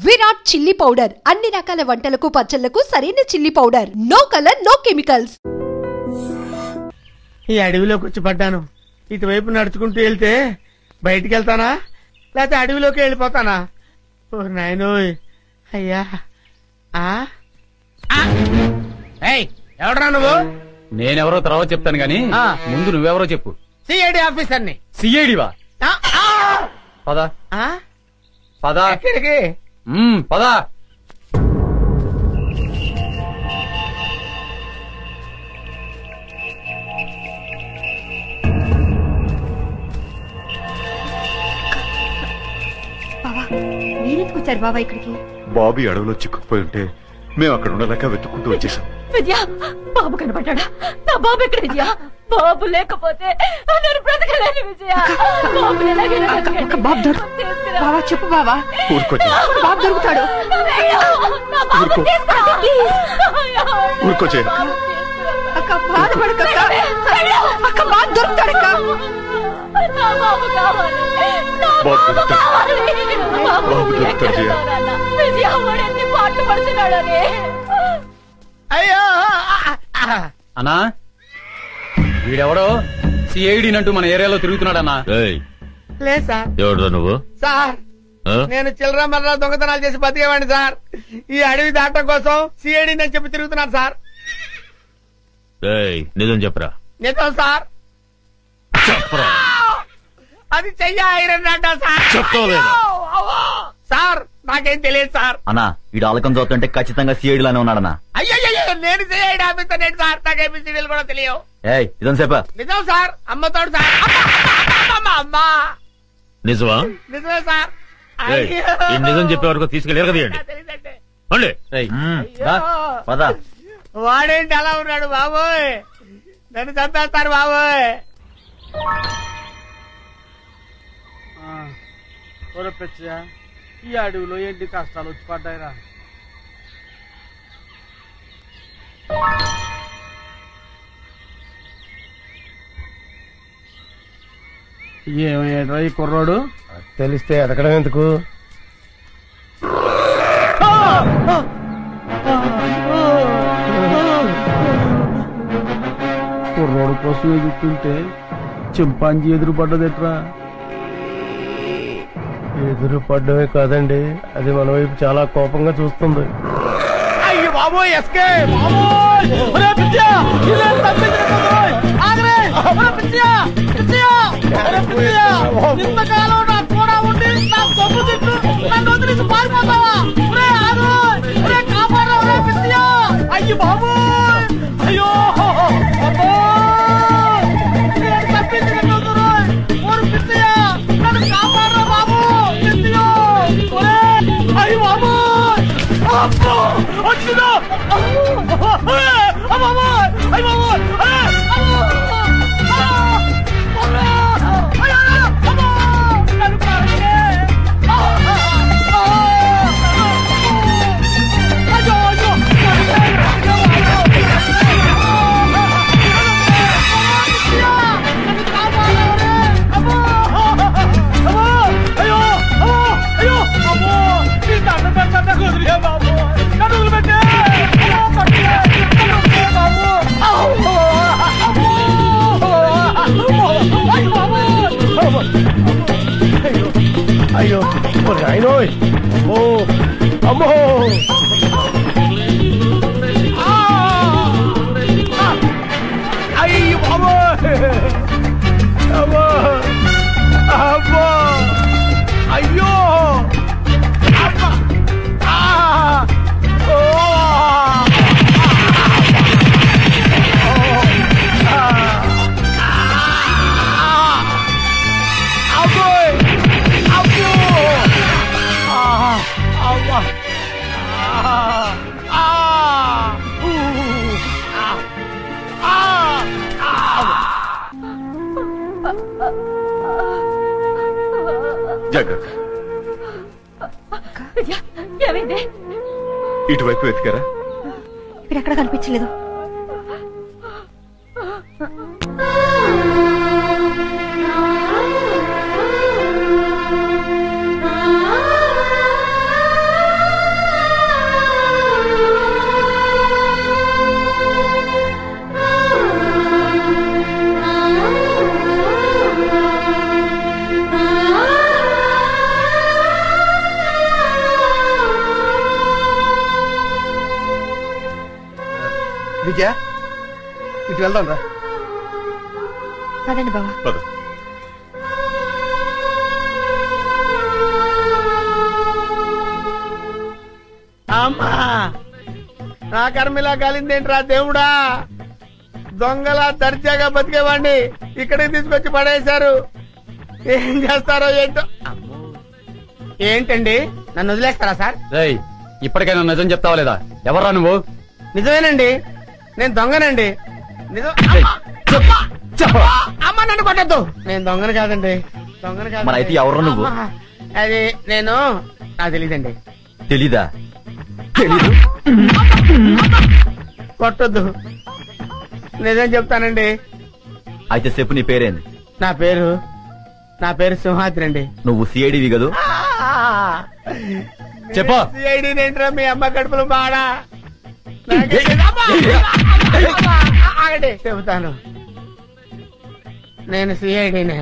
Virat chilli powder అన్ని రకాల వంటలకు పచ్చళ్లకు సరైన chilli powder. No colour no chemicals. ఈ అడవిలోకి వచ్చి పడ్డాను. ఇటువైపు నడుచుకుంటూ వెళ్తే బయటికి వెళ్తానా లేకపోతే అడవిలోకి వెళ్ళిపోతానా? ఓ నాయనోయ్ అయ్యా. ఎవడరా నువ్వు? నేనెవరో తర్వాత చెప్తాను గాని ముందు నువ్వెవరో చెప్పు. సిఐడి ఆఫీసర్ని. సిఐడివా? పద పద. ఎక్కడికి? పద. మీరెందుకు వచ్చారు బాబా ఇక్కడికి? బాబీ అడవిలో చిక్కుకుపోయి ఉంటే మేము అక్కడ ఉండలేక వెతుక్కుంటూ వచ్చేసాం. విద్యా, బాబు కనపడ్డా? నా బాబు ఎక్కడ విజయ? బాబు లేకపోతే నేను బ్రతకలేను విజయ. బాబా చెప్పు బాబా. బాబు దొరుకుతాడు. ఊరుకోచే. అక్క బాధపడక. అక్క బాబు దొరుకుతాడక్క. బాబు కావాలి. విజయ వాడెన్ని పాటలు పడుతున్నాడని. అయ్యో అన్నా, వీడెవడో సిఐడి అంటూ మన ఏరియాలో తిరుగుతున్నాడన్నా. లేదు సార్. ఎవడ్రా నువ్వు? సార్ నేను చిల్లర మర్ర దొంగతనాలు చేసి బతికేవాడిని సార్. ఈ అడవి దాటం కోసం సిఐడి అని చెప్పి తిరుగుతున్నాను సార్. నిజం చెప్పరా? నిజం సార్. చెప్పరా? అది చెయ్య ఐరన్ అంట సార్. చెప్తావులేదా? సార్ నాకేం తెలియదు సార్. అన్నా వీడు ఆలకం చూస్తుంటే ఖచ్చితంగా సిఐడి లానే ఉన్నాడన్నా. అయ్యో నేను సిఐడి ఆఫీసర్ ఏంటి సార్? నాకు ఏబిసిడీలు కూడా తెలియవు. ఇదని చెప్పా. నిజం సార్. అమ్మతోడు సార్. అమ్మా నిజమా? నిజమే సార్. నిజం చెప్పే వరకు తీసుకెళ్ళారు కదండి. వాడేంటి అలా ఉన్నాడు బాబోయ్? నన్ను చంపేస్తారు బాబోయ్. ఈ అడవిలో ఎన్ని కష్టాలు వచ్చి పడ్డాయిరా. ఏమయ్యాడ్రా ఈ కుర్రోడు? తెలిస్తే ఎదకడం ఎందుకు? కుర్రోడు కోసం ఎదుగుతుంటే చింపాంజీ ఎదురు పడ్డదెట్రా? ఎదురు పడ్డమే కాదండి, అది మన వైపు చాలా కోపంగా చూస్తుంది. అయ్యో బాబోయ్ ఎస్కే ఇంతకాలం నాకు కూడా ఉండి నా సొమ్ము తిట్టు నన్ను వదిలేసి పారిపోతావా? కాపాడరా పిచ్చియా. అయ్యో బాబోయ్. అయ్యో నన్ను కాపాడరా బాబు. అయ్యో బాబోయ్. వచ్చిందా? అయ్యో ఆయనోయ్. ఓ అమ్మో. అయ్యో బాబోయ్. అమ్మో అమ్మో. అయ్యో జాగ్రత్త. ఏమైంది? ఇటువైపు వెతికారా? ఇక్కడ ఎక్కడ కనిపించలేదు. విజయ ఇటు వెళ్దాం రా. పదండి బావా. పద. అమ్మా నా కర్మిలా కాలిందేంట్రా దేవుడా, దొంగలా దర్జాగా బతికేవాడిని ఇక్కడికి తీసుకొచ్చి పడేశారు. ఏం చేస్తారో ఏంటో. ఏంటండి నన్ను వదిలేస్తారా సార్? రేయ్, ఇప్పటికైనా నిజం చెప్తావా లేదా? ఎవరా నువ్వు? నిజమేనండి, నేను దొంగనండి. నిజం. అమ్మ నన్ను కొట్టద్దు, నేను దొంగను కాదండి. దొంగను కాదు. మరి అయితే ఎవరు నువ్వు? అది నేను, నాకు తెలీదండి. తెలీదా? తెలీదు. కొట్టొద్దు, నిజం చెప్తానండి. అయితే చెప్పు, నీ పేరేంది? నా పేరు సింహాద్రి అండి. నువ్వు సిఐడివి కదూ? చెప్పు. సిఐడి ఏంట్రా మీ అమ్మ కడుపులో బాడా? చెబుతాను, నేను సిఐడినే.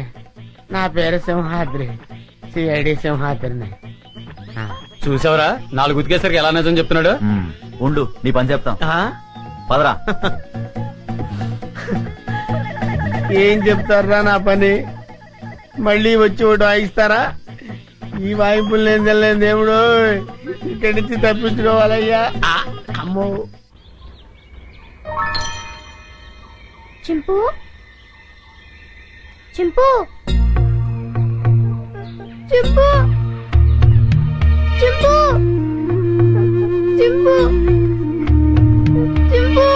నా పేరు సింహాద్రి, సిఐడి సింహాద్రిని. చూసావరా 4 ఉతికేసరికి ఎలా నిజం చెప్తున్నాడు? ఉండు, నీ పని చెప్తాం. పదరా. ఏం చెప్తారా నా పని? మళ్ళీ వచ్చి ఒకటి వాయిస్తారా? ఈ వాయింపులు నేను తెలియదు దేవుడు, ఇక్కడి నుంచి తప్పించుకోవాలయ్యా. అమ్మో. చింపు చింపు చింపు చింపు చింపు చింపు.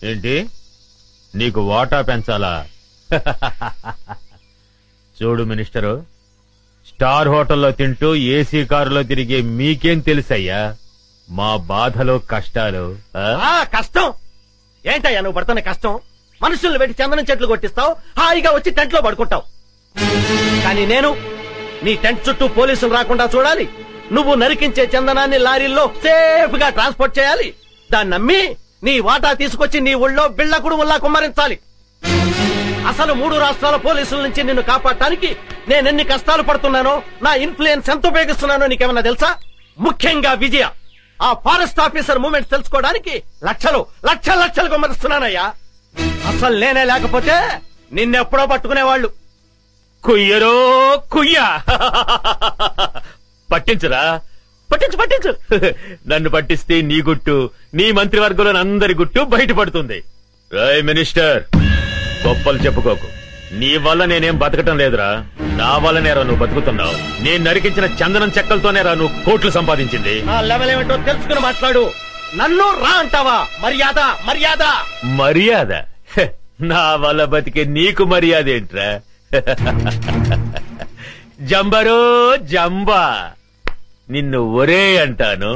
ఏంటి, నీకు వాటా పెంచాలా? చూడు మినిస్టరు, స్టార్ హోటల్లో తింటూ ఏసీ కారులో తిరిగే మీకేం తెలుసయ్యా మా బాధలు కష్టాలు? కష్టం ఏంటయ్యా నువ్వు పడుతున్న కష్టం? మనుషుల్ని పెట్టి చందనం చెట్లు కొట్టిస్తావు, హాయిగా వచ్చి టెంట్ లో పడుకుంటావు. కానీ నేను నీ టెంట్ చుట్టూ పోలీసులు రాకుండా చూడాలి, నువ్వు నరికించే చందనాన్ని లారీల్లో సేఫ్ గా ట్రాన్స్పోర్ట్ చేయాలి, దాన్ని నమ్మి నీ వాటా తీసుకొచ్చి నీ ఊళ్ళో బిళ్ళకుడు ఉల్లా కుమ్మరించాలి. అసలు 3 రాష్ట్రాల పోలీసుల నుంచి నిన్ను కాపాడటానికి నేనెన్ని కష్టాలు పడుతున్నానో, నా ఇన్ఫ్లుయెన్స్ ఎంత ఉపయోగిస్తున్నానో నీకేమన్నా తెలుసా? ముఖ్యంగా విజయ, ఆ ఫారెస్ట్ ఆఫీసర్ మూమెంట్స్ తెలుసుకోవడానికి లక్షలు కుమ్మరిస్తున్నానయ్యా. అసలు నేనే లేకపోతే నిన్నెప్పుడో పట్టుకునేవాళ్ళు. కుయ్యరో కుయ్యా. పట్టించురా, పట్టించు. నన్ను పట్టిస్తే నీ గుట్టు, నీ మంత్రివర్గంలో అందరి గుట్టు బయటపడుతుంది. రాయ్ మినిస్టర్, గొప్పలు చెప్పుకోకు. నీ వల్ల నేనేం బతకటం లేదురా, నా వల్లనేరా నువ్వు బతుకుతున్నావు. నేను నరికించిన చందనం చెక్కలతోనేరా నువ్వు కోట్లు సంపాదించింది. ఆ లెవెల్ ఏమిటో తెలుసుకుని మాట్లాడు. నన్ను రా అంటావా? మర్యాద? నా వల్ల బతికే నీకు మర్యాద ఏంట్రా? జంబరో జంబా, నిన్ను ఒరే అంటాను,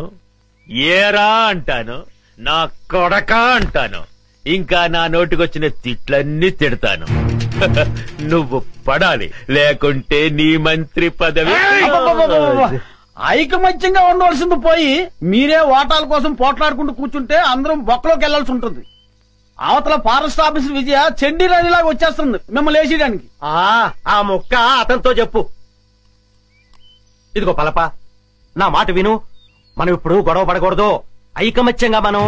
ఏరా అంటాను, నా కొడక అంటాను, ఇంకా నా నోటికొచ్చిన తిట్లన్నీ తిడతాను. నువ్వు పడాలి, లేకుంటే నీ మంత్రి పదవి. ఐకమత్యంగా ఉండవలసింది పోయి మీరే ఓటాల కోసం పోట్లాడుకుంటూ కూర్చుంటే అందరం బొక్కలోకి వెళ్లాల్సి ఉంటుంది. అవతల ఫారెస్ట్ ఆఫీసర్ విజయ చెండి రాణిలాగా వచ్చేస్తుంది మిమ్మల్ని వేసేయడానికి. ఆ ముక్క అతనితో చెప్పు. ఇదిగో పలప, నా మాట విను. మనం ఇప్పుడు గొడవ పడకూడదు, ఐకమత్యంగా మనం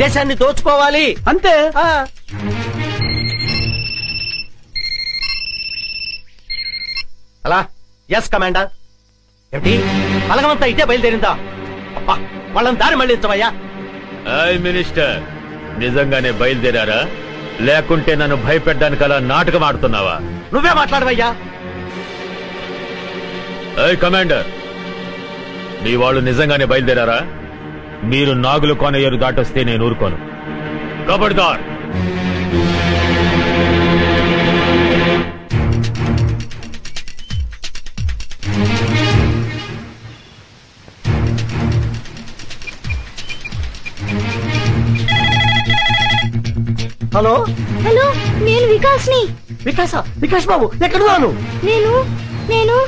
దేశాన్ని దోచుకోవాలి అంతే. అలా ఎస్ కమాండర్. ఏమిటి బలగమంతా ఇటే బయలుదేరిందా? అబ్బా, వాళ్ళని దారి మళ్ళించవయ్యా. మినిస్టర్, నిజంగానే బయలుదేరారా, లేకుంటే నన్ను భయపెట్టడానికి అలా నాటకం ఆడుతున్నావా? నువ్వే మాట్లాడవయ్యా. కమాండర్, నీ వాళ్ళు నిజంగానే బయలుదేరారా? మీరు నాగులు కోనయ్యరు దాటొస్తే నేను ఊరుకోను. కబడ్దార్. హలో హలో, నేను వికాస్ని. వికాస్ బాబు ఎక్కడున్నాను? నేను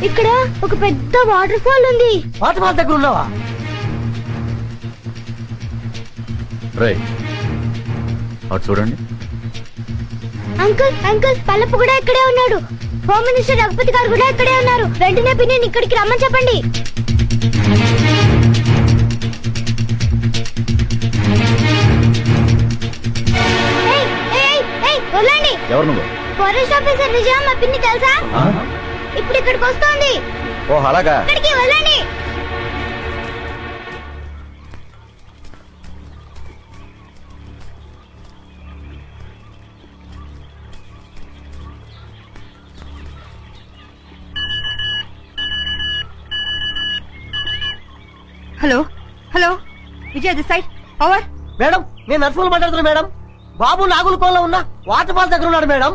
ఇక్కడ ఒక పెద్ద వాటర్ ఫాల్ ఉంది. వాటర్ ఫాల్ దగ్గర ఉన్నావా? రేయ్, అటు చూడండి. అంకుల్ పల్లపు కూడా ఇక్కడే ఉన్నాడు. హోమ్ మినిస్టర్ రఘుపతి గారు కూడా ఇక్కడే ఉన్నారు. వెంటనే పిన్ని ఇక్కడికి రమ్మని చెప్పండి. వదలండి. ఎవరు నువ్వు? ఫారెస్ట్ ఆఫీసర్ విజయ, మా పిన్ని తెలుసా? ఇప్పుడు ఇక్కడికి వస్తోంది. ఓ అలాగా. ఇక్కడికి వెళ్ళండి. Hello Vijay, this side. Over. Madam, నేను నర్సులు మాట్లాడుతున్నా మేడం. బాబు నాగులకోనలో ఉన్న వాటర్ ఫాల్ దగ్గర ఉన్నాడు మేడం.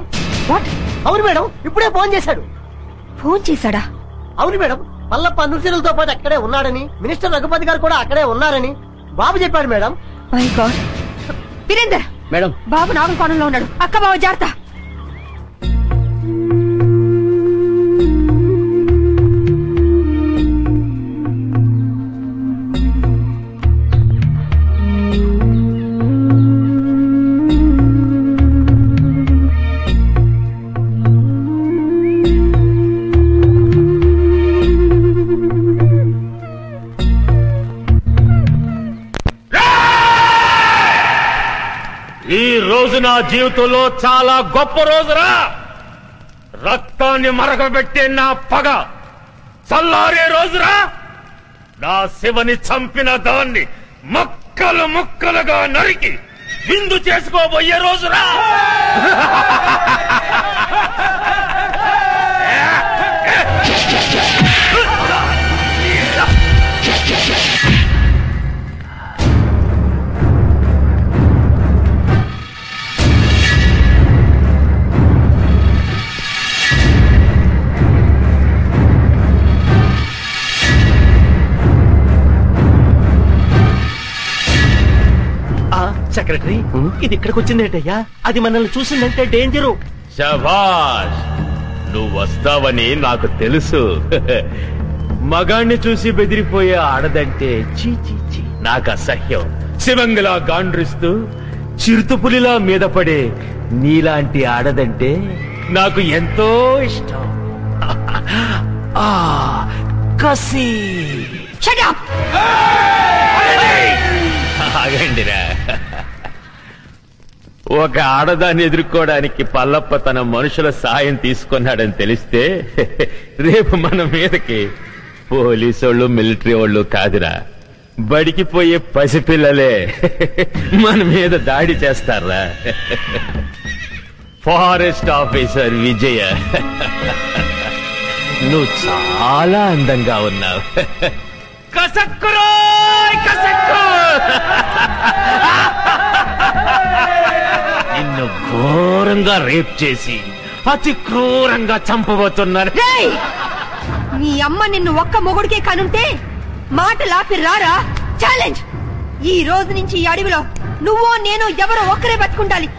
వాట్? అవును మేడం, ఇప్పుడే ఫోన్ చేశాడు. ఫోన్ చేశాడా? అవును మేడం, పల్లప్ప నృత్యులతో పాటు అక్కడే ఉన్నాడని, మినిస్టర్ రఘుపతి గారు కూడా అక్కడే ఉన్నారని బాబు చెప్పాడు madam. My god. Virender madam, Babu నాగుల కోణంలో ఉన్నాడు. అక్క బాబు జాగ్రత్త. ఈ రోజు నా జీవితంలో చాలా గొప్ప రోజురా. రక్తాన్ని మరగబెట్టే నా పగ చల్లారే రోజురా. నా శివని చంపిన దాన్ని ముక్కలు ముక్కలుగా నరికి విందు చేసుకోబోయే రోజురా. సెక్రటరీ, ఇది ఇక్కడికి వచ్చిందేటయ్యా? అది మనల్ని చూసిందంటే డేంజరు. శభాష్, నువ్వు వస్తావని నాకు తెలుసు. మగాణ్ణి చూసి బెదిరిపోయే ఆడదంటే చీ చీ చీ నాకు అసహ్యం. శివంగిలా గాండ్రిస్తూ చిరుతుపులిలా మీద పడే నీలాంటి ఆడదంటే నాకు ఎంతో ఇష్టం. కసి. ఆగండిరా. ఒక ఆడదాన్ని ఎదుర్కోవడానికి పల్లప్ప తన మనుషుల సాయం తీసుకున్నాడని తెలిస్తే రేపు మన మీదకి పోలీసోళ్ళు మిలిటరీ వాళ్ళు కాదురా, బడికి పోయే పసిపిల్లలే మన మీద దాడి చేస్తారా. ఫారెస్ట్ ఆఫీసర్ విజయ, నువ్వు చాలా అందంగా ఉన్నావు. కసక్కురోయ్ కసక్కు. నిన్ను ఘోరంగా రేప్ చేసి అతి క్రూరంగా చంపబోతున్నారు. నీ అమ్మ నిన్ను ఒక్క మొగుడికే కనుంటే మాటలాపి రారా. ఛాలెంజ్. ఈ రోజు నుంచి ఈ అడవిలో నువ్వో నేను ఎవరో ఒక్కరే బతుకుండాలి.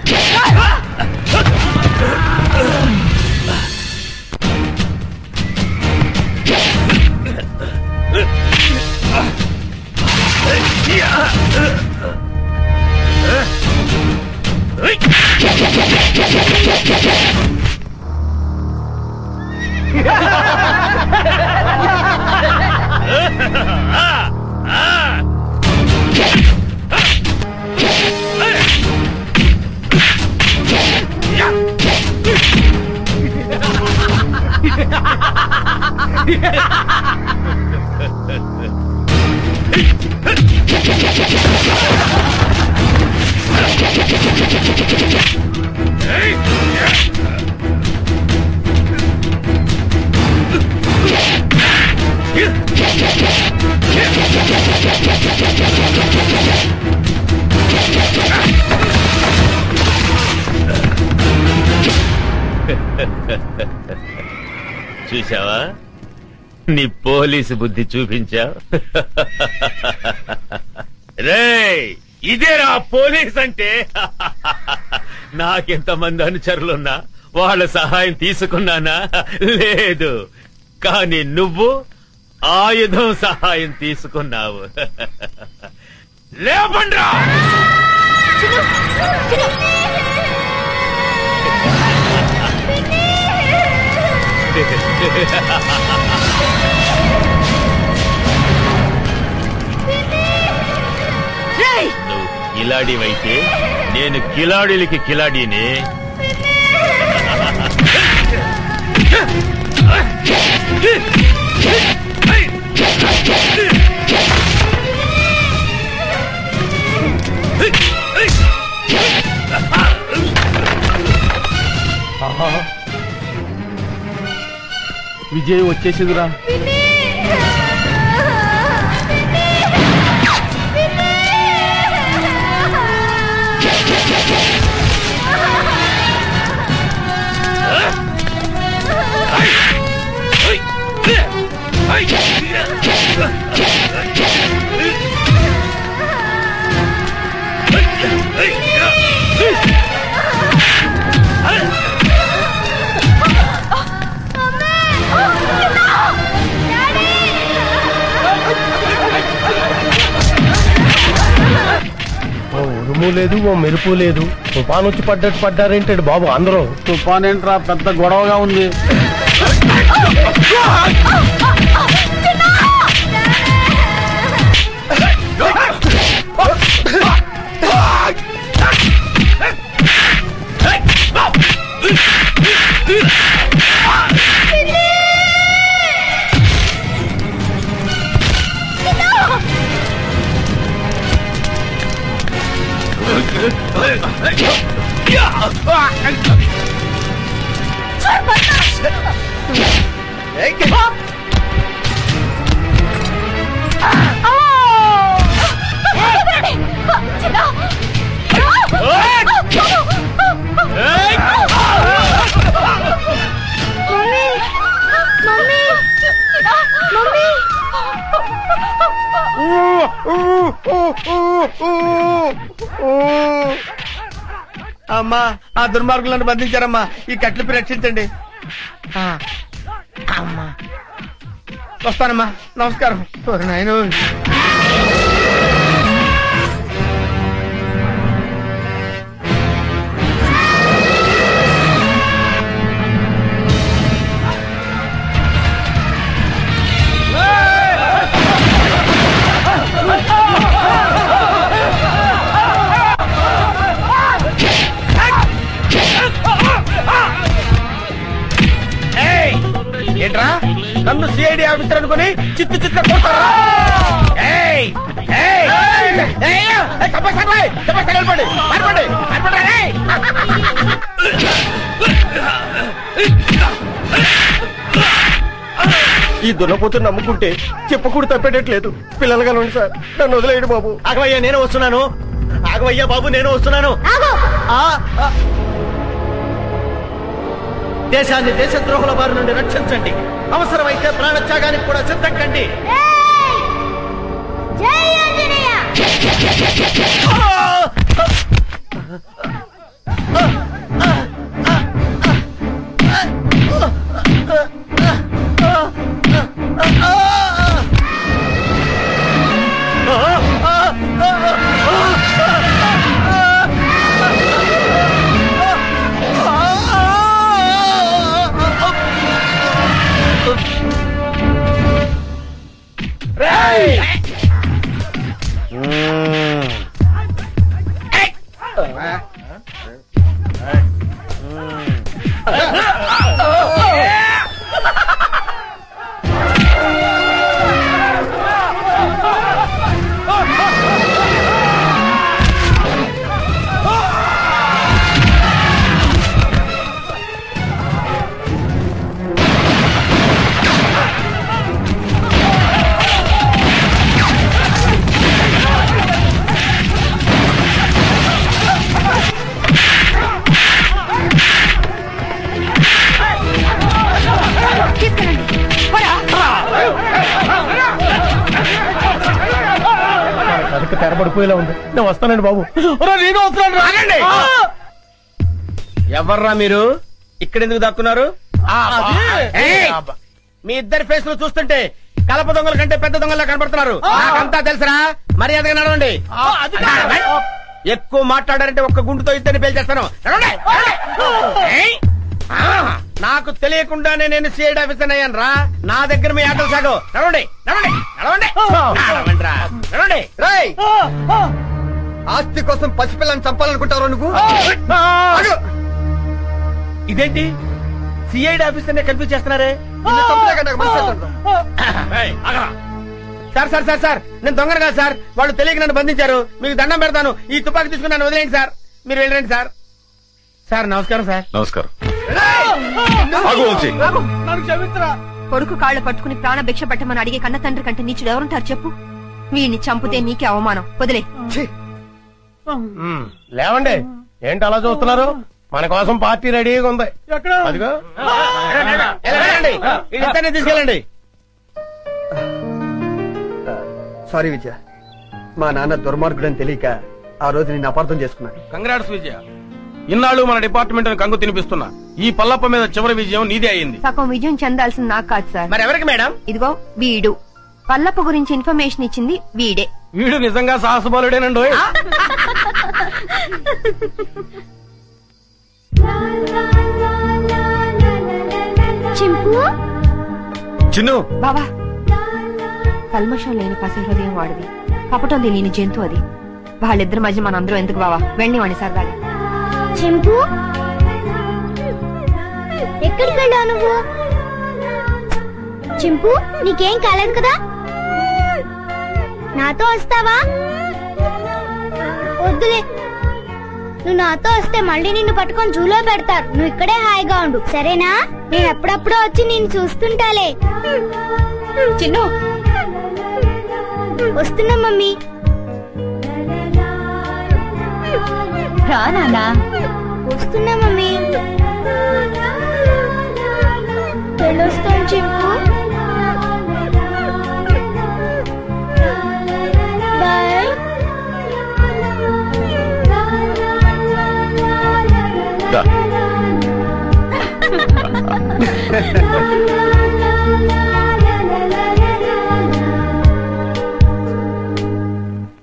చూసావా, నీ పోలీసు బుద్ధి చూపించా. రేయ్, ఇదేరా పోలీస్ అంటే. నాకెంతమంది అనుచరులున్నా వాళ్ళ సహాయం తీసుకున్నానా? లేదు. కానీ నువ్వు ఆయుధం సహాయం తీసుకున్నావు. లేపండ్రా. నువ్వు కిలాడివైతే నేను కిలాడీలకి కిలాడీని. విజయ్ వచ్చేసిందిరా. ఉరుము లేదు, ఓ మెరుపు లేదు. తుఫాన్ వచ్చి పడ్డట్టు పడ్డారేంటాడు బాబు అందరూ. తుఫాన్ ఏంట్రా, పెద్ద గొడవగా ఉంది. అమ్మా, ఆ దుర్మార్గులను బంధించారమ్మా. ఈ కట్లపై రక్షించండి. అమ్మా, వస్తానమ్మా. నమస్కారం. నాయన, ఏంట్రా నన్ను సిఐడి ఆఫీసర్ అనుకుని చిత్తు చిత్త కొడతారా? ఈ దున్నపోతుని నమ్ముకుంటే చెప్పకూడదు తప్పేటట్లేదు. పిల్లలు కలండి సార్, నన్ను వదిలేయండి బాబు. ఆగవయ్యా, నేను వస్తున్నాను. ఆగవయ్యా బాబు, నేను వస్తున్నాను. దేశాన్ని దేశద్రోహుల బారి నుండి రక్షించండి. అవసరమైతే ప్రాణత్యాగానికి కూడా సిద్ధం కండి. పడిపోయేలా ఉంది. నేను వస్తానండి బాబు. నేను వస్తున్నాను. ఎవర్రా మీరు? ఇక్కడెందుకు దక్కున్నారు? మీ ఇద్దరి ఫేస్ లో చూస్తుంటే కలప దొంగల కంటే పెద్ద దొంగలా కనబడుతున్నారు. నాకంతా తెలుసురా, మర్యాదగా నడవండి. ఎక్కువ మాట్లాడారంటే ఒక్క గుండుతో ఇద్దరిని పేల్చేస్తాను. నాకు తెలియకుండానే నేను సిఐడి ఆఫీసర్ అయ్యాను రా. నా దగ్గర మీ ఆటలు సాగు. నడవండి నడవండి నడవండి నడవండి. ఆస్తి కోసం పసిపిల్లని చంపాలనుకుంటావు నువ్వు? ఇదేంటి సిఐడి ఆఫీసర్ నే కన్ఫ్యూజ్ చేస్తున్నారే? సార్ సార్ సార్ సార్ నేను దొంగను కాదు సార్. వాళ్ళు తెలియక నన్ను బంధించారు. మీకు దండం పెడతాను. ఈ తుపాకీ తీసుకుని నన్ను వదిలేయండి సార్. మీరు వెళ్ళండి సార్. సార్ నమస్కారం సార్. నమస్కారం. కొడుకు కాళ్ళు పట్టుకుని ప్రాణ భిక్ష పెట్టమని అడిగే కన్న తండ్రి కంటే నీచుడు ఎవరుంటారు చెప్పు? వీడిని చంపితే నీకే అవమానం. వదిలే. లేవండి, ఏంటి అలా చూస్తున్నారు? మన కోసం పార్టీ రెడీగా ఉంది. అదిగో తీసుకెళ్ళండి. సారీ విజయ, మా నాన్న దుర్మార్గుడని తెలియక ఆ రోజు నేను అపార్థం చేసుకున్నాను. కంగ్రాట్స్ విజయ. ఇన్నాళ్ళు మన డిపార్ట్మెంట్ కంగు తినిపిస్తున్నా ఈ పల్లప్ప మీద చివరి విజయం నీదే అయింది. సగం విజయం చెందాల్సింది నాకు కాదు సార్. మరి ఎవరికి మేడం? ఇదిగో వీడు. పల్లప్ప గురించి ఇన్ఫర్మేషన్ ఇచ్చింది వీడే. వీడు నిజంగా సాహసబాలుడేనండి. చిన్ను బాబా, కల్మషం లేని పసి హృదయం వాడిది, కపటం తెలియని జంతు అది. వాళ్ళిద్దరి మధ్య మనందరం ఎందుకు బావా? వెళ్ళి వాణి సరదాగా. చింపు, ఎక్కడికి వెళ్ళావు నువ్వు? చింపు, నీకేం కాలేదు కదా? నాతో వస్తావా? వద్దులే, నువ్వు నాతో వస్తే మళ్ళీ నిన్ను పట్టుకొని జూలో పెడతారు. నువ్వు ఇక్కడే హాయిగా ఉండు, సరేనా? నేను ఎప్పుడప్పుడో వచ్చి నిన్ను చూస్తుంటాలే. చిన్ను, వస్తున్నా మమ్మీ. రా నాన్నా. వస్తున్నా మమ్మీ. వెళ్ళొస్తాను చింపు. బాయ్. దా.